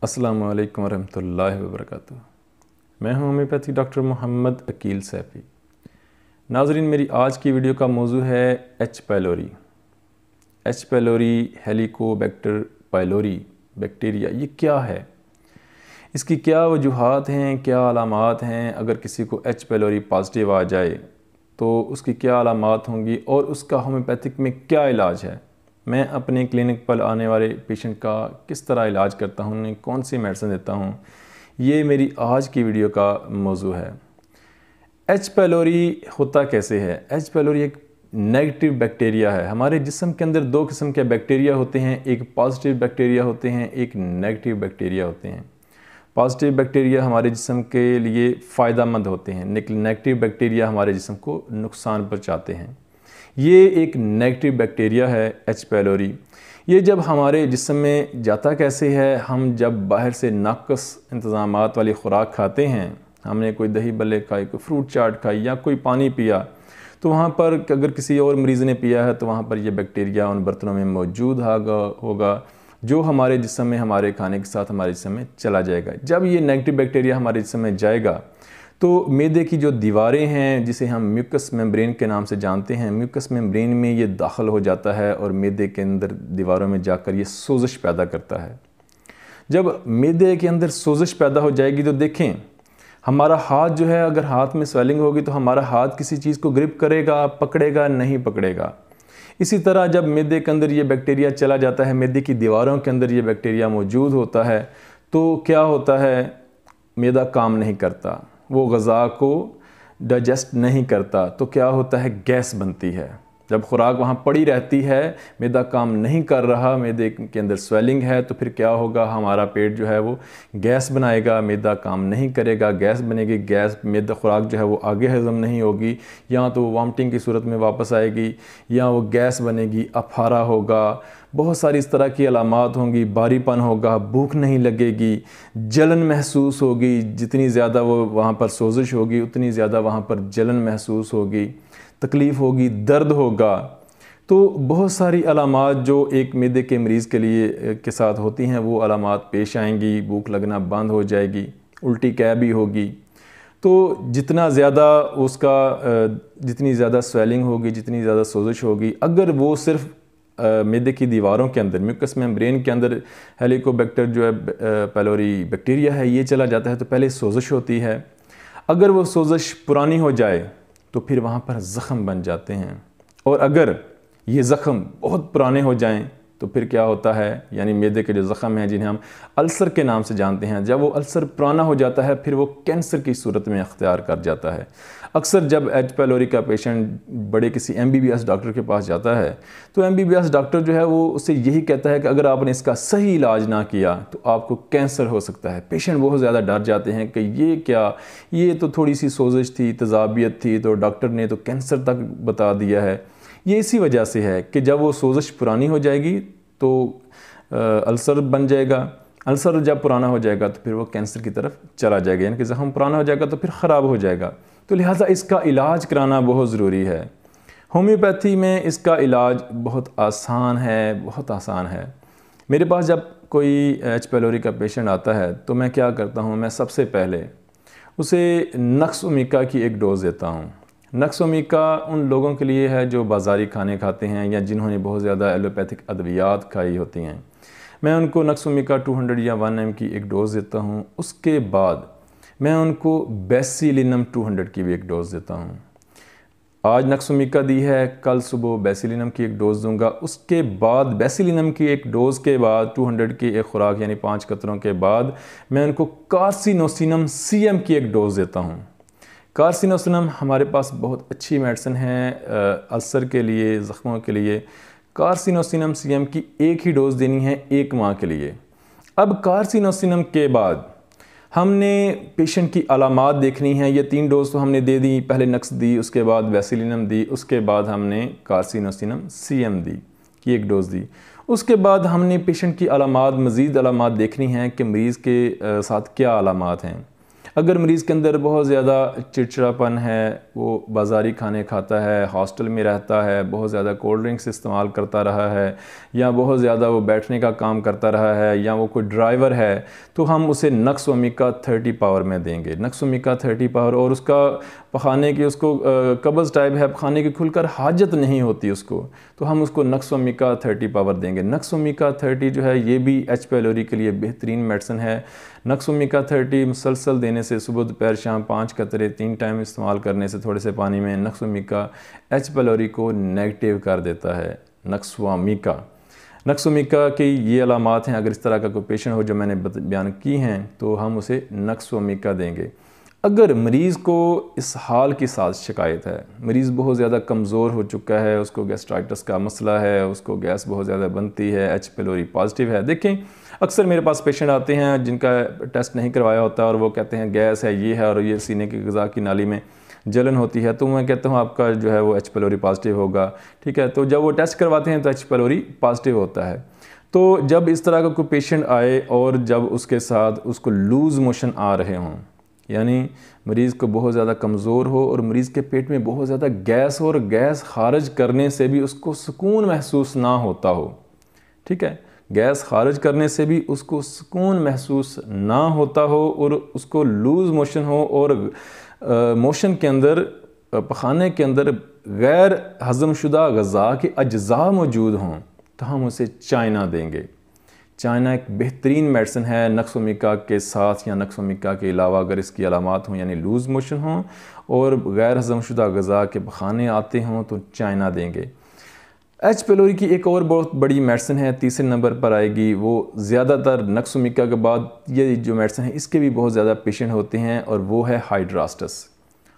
अस्सलामु अलैकुम वरहमतुल्लाहि वबरकातुहू। मैं हूं होम्योपैथी डॉक्टर मोहम्मद अकील सैफ़ी। नाज़रीन, मेरी आज की वीडियो का मौजू है H pylori. H pylori Helicobacter pylori bacteria, ये क्या है, इसकी क्या वजूहात हैं, क्या अलामात हैं। अगर किसी को एच पायलोरी पॉजिटिव आ जाए तो उसकी क्या अलामात होंगी और उसका होम्योपैथिक में क्या इलाज है। मैं अपने क्लिनिक पर आने वाले पेशेंट का किस तरह इलाज करता हूँ, उन्हें कौन सी मेडिसिन देता हूँ, ये मेरी आज की वीडियो का मौजू है। एच पायलोरी होता कैसे है? एच पायलोरी एक नेगेटिव बैक्टीरिया है। हमारे जिस्म के अंदर दो किस्म के बैक्टीरिया होते हैं, एक पॉजिटिव बैक्टीरिया होते हैं, एक नेगेटिव बैक्टीरिया होते हैं। पॉजिटिव बैक्टीरिया हमारे जिस्म के लिए फ़ायदा मंद होते हैं, लेकिन नेगेटिव बैक्टीरिया हमारे जिस्म को नुकसान पहुँचाते हैं। ये एक नेगेटिव बैक्टीरिया है एच पायलोरी। ये जब हमारे जिस्म में जाता कैसे है, हम जब बाहर से नाक़स इंतज़ामात वाली ख़ुराक खाते हैं, हमने कोई दही बल्ले खाई, कोई फ्रूट चाट खाई या कोई पानी पिया, तो वहाँ पर अगर किसी और मरीज़ ने पिया है तो वहाँ पर ये बैक्टीरिया उन बर्तनों में मौजूद होगा जो हमारे जिस्म में हमारे खाने के साथ हमारे जिस्म में चला जाएगा। जब ये नेगेटिव बैक्टीरिया हमारे जिस्म में जाएगा तो मैदे की जो दीवारें हैं, जिसे हम म्यूकस मेम्ब्रेन के नाम से जानते हैं, म्यूकस मेम्ब्रेन में ये दाखिल हो जाता है और मैदे के अंदर दीवारों में जाकर ये सोजिश पैदा करता है। जब मैदे के अंदर सोजिश पैदा हो जाएगी तो देखें, हमारा हाथ जो है, अगर हाथ में स्वेलिंग होगी तो हमारा हाथ किसी चीज़ को ग्रिप करेगा, पकड़ेगा, नहीं पकड़ेगा। इसी तरह जब मैदे के अंदर ये बैक्टीरिया चला जाता है, मैदे की दीवारों के अंदर ये बैक्टीरिया मौजूद होता है, तो क्या होता है, मैदा काम नहीं करता, वो ग़ज़ा को डाइजेस्ट नहीं करता, तो क्या होता है, गैस बनती है। जब खुराक वहाँ पड़ी रहती है, मैदा काम नहीं कर रहा, मैदे के अंदर स्वेलिंग है, तो फिर क्या होगा, हमारा पेट जो है वो गैस बनाएगा, मैदा काम नहीं करेगा, गैस बनेगी, गैस मैदा खुराक जो है वो आगे हज़म नहीं होगी, या तो वॉमिटिंग की सूरत में वापस आएगी, या वो गैस बनेगी, अफारा होगा, बहुत सारी इस तरह की अलामात होंगी, भारीपन होगा, भूख नहीं लगेगी, जलन महसूस होगी। जितनी ज़्यादा वो वहाँ पर सोजिश होगी उतनी ज़्यादा वहाँ पर जलन महसूस होगी, तकलीफ़ होगी, दर्द होगा। तो बहुत सारी अलामात जो एक मैदे के मरीज़ के लिए के साथ होती हैं, वो अलामात पेश आएंगी। भूख लगना बंद हो जाएगी, उल्टी कै भी होगी। तो जितना ज़्यादा जितनी ज़्यादा स्वेलिंग होगी, जितनी ज़्यादा सोजिश होगी, अगर वो सिर्फ़ मैदे की दीवारों के अंदर, म्यूकस मेम्ब्रेन के अंदर हेलिकोबैक्टर जो है पायलोरी बैक्टीरिया है, ये चला जाता है तो पहले सोजिश होती है। अगर वो सोजिश पुरानी हो जाए तो फिर वहाँ पर ज़ख़म बन जाते हैं, और अगर ये ज़ख़म बहुत पुराने हो जाएं तो फिर क्या होता है, यानी मैदे के जो ज़ख़म हैं जिन्हें हम अल्सर के नाम से जानते हैं, जब वो अल्सर पुराना हो जाता है फिर वो कैंसर की सूरत में अख्तियार कर जाता है। अक्सर जब एच पायलोरी का पेशेंट बड़े किसी MBBS डॉक्टर के पास जाता है तो MBBS डॉक्टर जो है वो उससे यही कहता है कि अगर आपने इसका सही इलाज ना किया तो आपको कैंसर हो सकता है। पेशेंट बहुत ज़्यादा डर जाते हैं कि ये क्या, ये तो थोड़ी सी सोजिश थी, तजाबियत थी, तो डॉक्टर ने तो कैंसर तक बता दिया है। ये इसी वजह से है कि जब वो सोजिश पुरानी हो जाएगी तो अल्सर बन जाएगा। अल्सर जब पुराना हो जाएगा तो फिर वो कैंसर की तरफ चला जाएगा, यानी कि ज़ख़म पुराना हो जाएगा तो फिर ख़राब हो जाएगा। तो लिहाजा इसका इलाज कराना बहुत ज़रूरी है। होम्योपैथी में इसका इलाज बहुत आसान है, बहुत आसान है। मेरे पास जब कोई एच पायलोरी का पेशेंट आता है तो मैं क्या करता हूँ, मैं सबसे पहले उसे नक्स ओमिका की एक डोज़ देता हूँ। नक्स ओमिका उन लोगों के लिए है जो बाज़ारी खाने खाते हैं या जिन्होंने बहुत ज़्यादा एलोपैथिक अद्वियात खाई होती हैं। मैं उनको नक्स ओमिका 200 या 1 mg की एक डोज़ देता हूँ। उसके बाद मैं उनको बेसिलिनम 200 की भी एक डोज़ देता हूँ। आज नक्स ओमिका दी है, कल सुबह बेसिलिनम की एक डोज़ दूंगा। उसके बाद बेसिलिनम की एक डोज़ के बाद 200 की एक खुराक यानी 5 कतरों के बाद मैं उनको कार्सिनोसिनम CM की एक डोज़ देता हूँ। कार्सिनोसिनम हमारे पास बहुत अच्छी मेडिसिन है अल्सर के लिए, ज़ख़्मों के लिए। कार्सिनोसिनम CM की एक ही डोज़ देनी है 1 माह के लिए। अब कार्सिनोसिनम के बाद हमने पेशेंट की अलामात देखनी है। ये 3 डोज़ तो हमने दे दी, पहले नक्स दी, उसके बाद बेसिलिनम दी, उसके बाद हमने कार्सिनोसिनम CM दी की एक डोज़ दी। उसके बाद हमने पेशेंट की अलामात, मज़ीद अलामात देखनी हैं कि मरीज़ के साथ क्या अलामात हैं। अगर मरीज़ के अंदर बहुत ज़्यादा चिड़चिड़ापन है, वो बाज़ारी खाने खाता है, हॉस्टल में रहता है, बहुत ज़्यादा कोल्ड ड्रिंक्स इस्तेमाल करता रहा है, या बहुत ज़्यादा वो बैठने का काम करता रहा है, या वो कोई ड्राइवर है, तो हम उसे नक्स ओमेगा 30 पावर में देंगे। नक्स ओमेगा 30 पावर, और उसका पखाने की, उसको कब्ज़ टाइप है, पखाने की खुलकर हाजत नहीं होती उसको, तो हम उसको नक्स ओमेगा 30 पावर देंगे। नक्स ओमेगा 30 जो है ये भी एच पाइलोरी के लिए बेहतरीन मेडिसिन है। नक्स ओमेगा 30 मुसलसल देने से, सुबह दोपहर शाम 5 कतरे 3 टाइम इस्तेमाल करने से थोड़े से पानी में, नक्स ओमेगा एच पाइलोरी को नेगेटिव कर देता है। नक्स ओमेगा की ये अलामात हैं। अगर इस तरह का कोई पेशेंट हो जो मैंने बयान की हैं, तो हम उसे नक्स ओमेगा देंगे। अगर मरीज़ को इस हाल की साथ शिकायत है, मरीज़ बहुत ज़्यादा कमज़ोर हो चुका है, उसको गैस्ट्राइटिस का मसला है, उसको गैस बहुत ज़्यादा बनती है, एच पाइलोरी पॉजिटिव है। देखें, अक्सर मेरे पास पेशेंट आते हैं जिनका टेस्ट नहीं करवाया होता और वो कहते हैं गैस है, ये है, और ये सीने की ग़िज़ा की नाली में जलन होती है, तो मैं कहता हूँ आपका जो है वो एच पाइलोरी पॉजिटिव होगा। ठीक है, तो जब वो टेस्ट करवाते हैं तो एच पाइलोरी पॉजिटिव होता है। तो जब इस तरह का कोई पेशेंट आए और जब उसके साथ उसको लूज़ मोशन आ रहे हों, यानी मरीज़ को बहुत ज़्यादा कमज़ोर हो और मरीज़ के पेट में बहुत ज़्यादा गैस हो और गैस खारिज करने से भी उसको सुकून महसूस ना होता हो, ठीक है, गैस खारिज करने से भी उसको सुकून महसूस ना होता हो और उसको लूज़ मोशन हो और मोशन के अंदर, पखाने के अंदर गैर हज़मशुदा ग़ज़ा के अज्ज़ा मौजूद हों, तो हम उसे चाइना देंगे। चाइना एक बेहतरीन मेडिसिन है नक्स ओमेगा के साथ या नक्स ओमेगा के अलावा। अगर इसकी अलामात हों यानी लूज़ मोशन हों और गैर हज़मशुदा ग़ज़ा के पखाने आते हों, तो चाइना देंगे। एच पाइलोरी की एक और बहुत बड़ी मेडिसिन है, तीसरे नंबर पर आएगी। वो ज़्यादातर नक्स ओमेगा के बाद ये जो मेडिसिन है इसके भी बहुत ज़्यादा पेशेंट होते हैं, और वो है हाइड्रास्टस।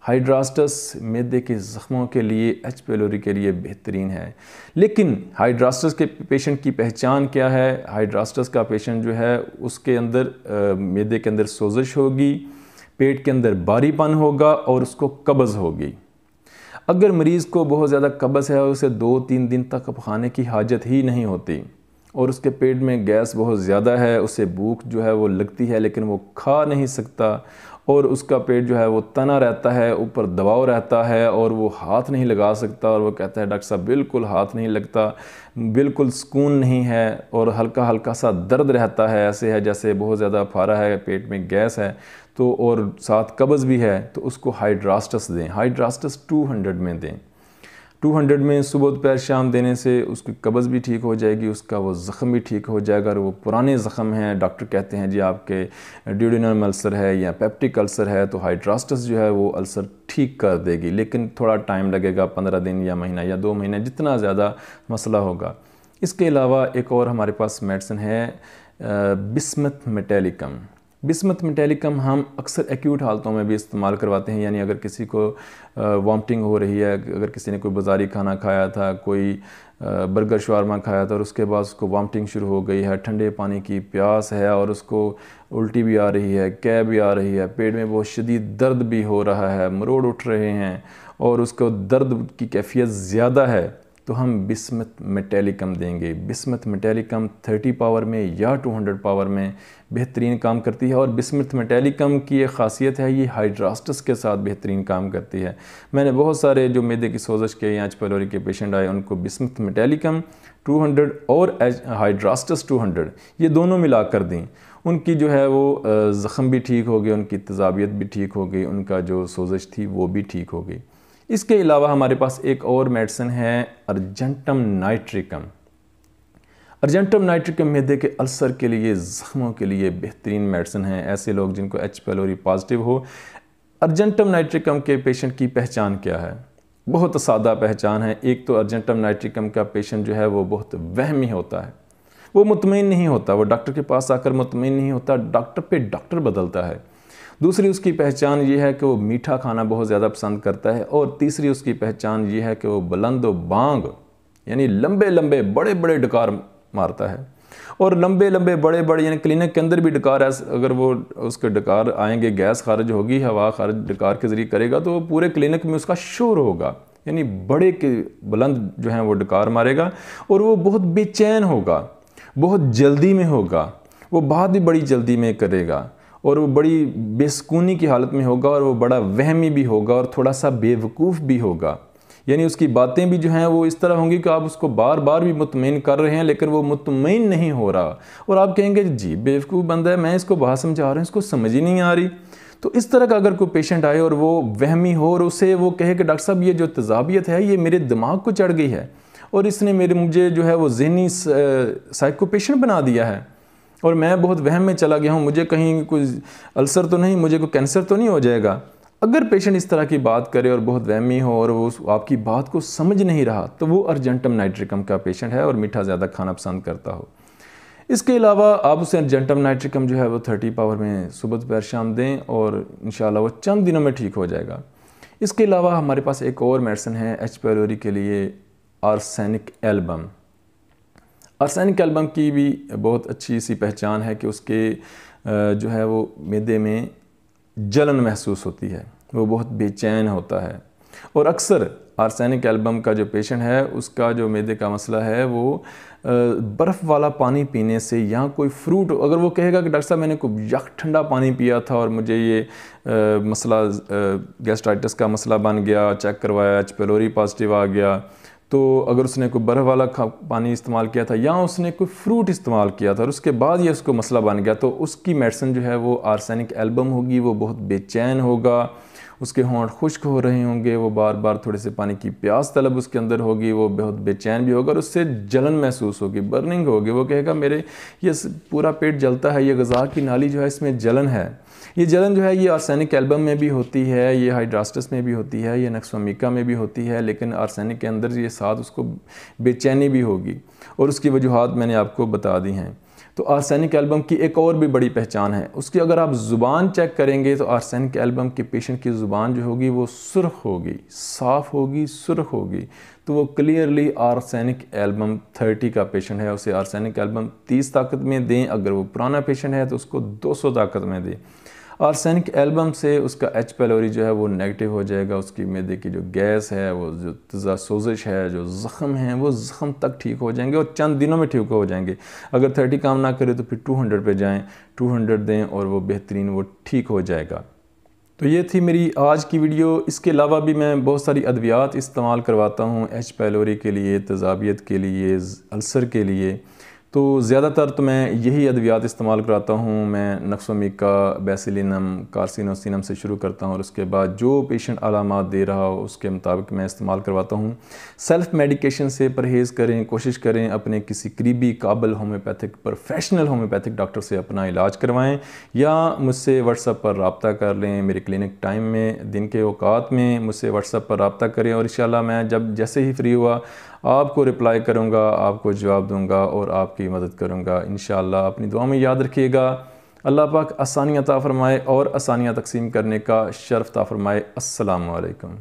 हाइड्रास्टस मैदे के ज़ख्मों के लिए, एच पाइलोरी के लिए बेहतरीन है। लेकिन हाइड्रास्टस के पेशेंट की पहचान क्या है? हाइड्रास्टस का पेशेंट जो है उसके अंदर मैदे के अंदर सोजिश होगी, पेट के अंदर भारीपन होगा और उसको कब्ज़ होगी। अगर मरीज़ को बहुत ज़्यादा कब्ज़ है और उसे 2-3 दिन तक खाने की हाजत ही नहीं होती और उसके पेट में गैस बहुत ज़्यादा है, उसे भूख जो है वो लगती है लेकिन वो खा नहीं सकता, और उसका पेट जो है वो तना रहता है, ऊपर दबाव रहता है और वो हाथ नहीं लगा सकता, और वो कहता है डॉक्टर साहब बिल्कुल हाथ नहीं लगता, बिल्कुल सुकून नहीं है और हल्का हल्का सा दर्द रहता है, ऐसे है जैसे बहुत ज़्यादा फारा है, पेट में गैस है, तो और साथ कब्ज़ भी है, तो उसको हाइड्रास्टस दें। हाइड्रास्टस 200 में दें। 200 में सुबह दोपहर शाम देने से उसकी कब्ज़ भी ठीक हो जाएगी, उसका वो ज़ख़म भी ठीक हो जाएगा। और वो पुराने ज़ख़म हैं, डॉक्टर कहते हैं जी आपके ड्यूडेनल अल्सर है या पेप्टिक अल्सर है, तो हाइड्रास्टस जो है वो अल्सर ठीक कर देगी, लेकिन थोड़ा टाइम लगेगा, 15 दिन या महीना या 2 महीने, जितना ज़्यादा मसला होगा। इसके अलावा एक और हमारे पास मेडिसिन है बिस्मथ मेटालिकम। बिस्मथ मेटालिकम हम अक्सर एक्यूट हालतों में भी इस्तेमाल करवाते हैं, यानी अगर किसी को वॉमिटिंग हो रही है, अगर किसी ने कोई बाज़ारी खाना खाया था, कोई बर्गर शवारमा खाया था और उसके बाद उसको वॉमिटिंग शुरू हो गई है, ठंडे पानी की प्यास है और उसको उल्टी भी आ रही है, कै भी आ रही है, पेट में बहुत शदीद दर्द भी हो रहा है, मरोड़ उठ रहे हैं और उसको दर्द की कैफियत ज़्यादा है, तो हम बिस्मथ मेटालिकम देंगे। बिस्मथ मेटालिकम 30 पावर में या 200 पावर में बेहतरीन काम करती है, और बिस्मथ मेटालिकम की एक ख़ासियत है, ये हाइड्रास्टस के साथ बेहतरीन काम करती है। मैंने बहुत सारे जो मैदे की सोजिश के या एच पाइलोरी के पेशेंट आए, उनको बिस्मथ मेटालिकम 200 और हाइड्रास्टस 200 ये दोनों मिला कर दें, उनकी जो है वो ज़ख़म भी ठीक हो गए, उनकी तजाबियत भी ठीक हो गई, उनका जो सोजिश थी वो भी ठीक हो गई। इसके अलावा हमारे पास एक और मेडिसिन है अर्जेंटम नाइट्रिकम। अर्जेंटम नाइट्रिकम मैदे के अल्सर के लिए, ज़ख्मों के लिए बेहतरीन मेडिसिन है। ऐसे लोग जिनको एच पाइलोरी पॉजिटिव हो, अर्जेंटम नाइट्रिकम के पेशेंट की पहचान क्या है? बहुत सादा पहचान है। एक तो अर्जेंटम नाइट्रिकम का पेशेंट जो है वो बहुत वहमी होता है, वो मुतमईन नहीं होता, वो डॉक्टर के पास आकर मुतमईन नहीं होता, डॉक्टर पे डॉक्टर बदलता है। दूसरी उसकी पहचान ये है कि वो मीठा खाना बहुत ज़्यादा पसंद करता है, और तीसरी उसकी पहचान ये है कि वो बुलंद बांग यानी लंबे लंबे बड़े बड़े डकार मारता है, और लंबे लंबे बड़े बड़े यानी क्लिनिक के अंदर भी डकार है, अगर वो उसके डकार आएंगे, गैस खारिज होगी, हवा खारिज डकार के ज़रिए करेगा, तो वो पूरे क्लिनिक में उसका शोर होगा, यानी बड़े के बुलंद जो हैं वो डकार मारेगा, और वो बहुत बेचैन होगा, बहुत जल्दी में होगा, वो बात भी बड़ी जल्दी में करेगा, और वो बड़ी बेसुकूनी की हालत में होगा और वो बड़ा वहमी भी होगा और थोड़ा सा बेवकूफ़ भी होगा। यानी उसकी बातें भी जो हैं वो इस तरह होंगी कि आप उसको बार बार भी मुतमईन कर रहे हैं लेकिन वो मुतमईन नहीं हो रहा, और आप कहेंगे जी बेवकूफ़ बंदा है, मैं इसको बात समझा रहा हूँ, इसको समझ ही नहीं आ रही। तो इस तरह का अगर कोई पेशेंट आए और वो वहमी हो और उसे वो कहे कि डॉक्टर साहब ये जो तजाबियत है ये मेरे दिमाग को चढ़ गई है और इसने मुझे जो है वो ज़हनी साइको पेशेंट बना दिया है और मैं बहुत वहम में चला गया हूँ, मुझे कहीं कोई अल्सर तो नहीं, मुझे कोई कैंसर तो नहीं हो जाएगा। अगर पेशेंट इस तरह की बात करे और बहुत वहमी हो और वो आपकी बात को समझ नहीं रहा तो वो अर्जेंटम नाइट्रिकम का पेशेंट है और मीठा ज़्यादा खाना पसंद करता हो। इसके अलावा आप उसे अर्जेंटम नाइट्रिकम जो है वो 30 पावर में सुबह दोपहर शाम दें और इंशाल्लाह वो चंद दिनों में ठीक हो जाएगा। इसके अलावा हमारे पास एक और मेडिसिन है एच पाइलोरी के लिए, आर्सेनिक एल्बम। आर्सेनिक एल्बम की भी बहुत अच्छी सी पहचान है कि उसके जो है वो मैदे में जलन महसूस होती है, वो बहुत बेचैन होता है। और अक्सर आर्सेनिक एल्बम का जो पेशेंट है उसका जो मैदे का मसला है वो बर्फ़ वाला पानी पीने से या कोई फ्रूट, अगर वो कहेगा कि डॉक्टर साहब मैंने कोई यख ठंडा पानी पिया था और मुझे ये मसला गैस्ट्राइटिस का मसला बन गया, चेक करवाया एच पाइलोरी पॉजिटिव आ गया, तो अगर उसने कोई बर्फ़ वाला पानी इस्तेमाल किया था या उसने कोई फ्रूट इस्तेमाल किया था और उसके बाद ये उसको मसला बन गया, तो उसकी मेडिसिन जो है वो आर्सेनिक एल्बम होगी। वो बहुत बेचैन होगा, उसके होंठ खुश्क हो रहे होंगे, वो बार बार थोड़े से पानी की प्यास तलब उसके अंदर होगी, वो बहुत बेचैन भी होगा और उससे जलन महसूस होगी, बर्निंग होगी। वो कहेगा मेरे ये पूरा पेट जलता है, ये ग़िज़ा की नाली जो है इसमें जलन है। ये जलन जो है ये आर्सेनिक एल्बम में भी होती है, ये हाइड्रास्टस में भी होती है, ये नक्सोमिका में भी होती है, लेकिन आर्सेनिक के अंदर ये साथ उसको बेचैनी भी होगी और उसकी वजूहात मैंने आपको बता दी हैं। तो आर्सेनिक एल्बम की एक और भी बड़ी पहचान है, उसकी अगर आप ज़ुबान चेक करेंगे तो आर्सेनिक एल्बम के पेशेंट की ज़ुबान जो होगी वो सुर्ख होगी, साफ़ होगी, सुर्ख होगी, तो वो क्लियरली आर्सेनिक एल्बम 30 का पेशेंट है। उसे आर्सेनिक एल्बम 30 ताकत में दें, अगर वो पुराना पेशेंट है तो उसको 200 ताकत में दें। आर्सेनिक एल्बम से उसका एच पाइलोरी जो है वो नेगेटिव हो जाएगा, उसकी मैदे की जो गैस है, वो जो तज़ा सोजिश है, जो ज़ख़म हैं वो ज़ख़म तक ठीक हो जाएंगे और चंद दिनों में ठीक हो जाएंगे। अगर 30 काम ना करे तो फिर 200 पे जाएं, 200 दें और वो बेहतरीन वो ठीक हो जाएगा। तो ये थी मेरी आज की वीडियो। इसके अलावा भी मैं बहुत सारी अद्वियात इस्तेमाल करवाता हूँ एच पाइलोरी के लिए, तज़ाबियत के लिए, अल्सर के लिए। तो ज़्यादातर तो मैं यही अद्वियात इस्तेमाल कराता हूँ। मैं नक्सोमिका, बेसिलिनम, कार्सिनोसिनम से शुरू करता हूँ और उसके बाद जो पेशेंट अलामात दे रहा हो उसके मुताबिक मैं इस्तेमाल करवाता हूँ। सेल्फ़ मेडिकेशन से परहेज़ करें, कोशिश करें अपने किसी करीबी काबिल होम्योपैथिक प्रोफेशनल होम्योपैथिक डॉक्टर से अपना इलाज करवाएं या मुझसे व्हाट्सएप पर रब्ता कर लें। मेरे क्लिनिक टाइम में दिन के औकात में मुझसे व्हाट्सएप पर रब्ता करें और इंशाल्लाह मैं जब जैसे ही फ्री हुआ आपको रिप्लाई करूँगा, आपको जवाब दूँगा और आपकी मदद करूँगा इंशाअल्लाह। अपनी दुआ में याद रखिएगा। अल्लाह पाक आसानियाँ अता फ़रमाए और आसानियाँ तकसीम करने का शर्फ़ अता फ़रमाए। अस्सलामु अलैकुम।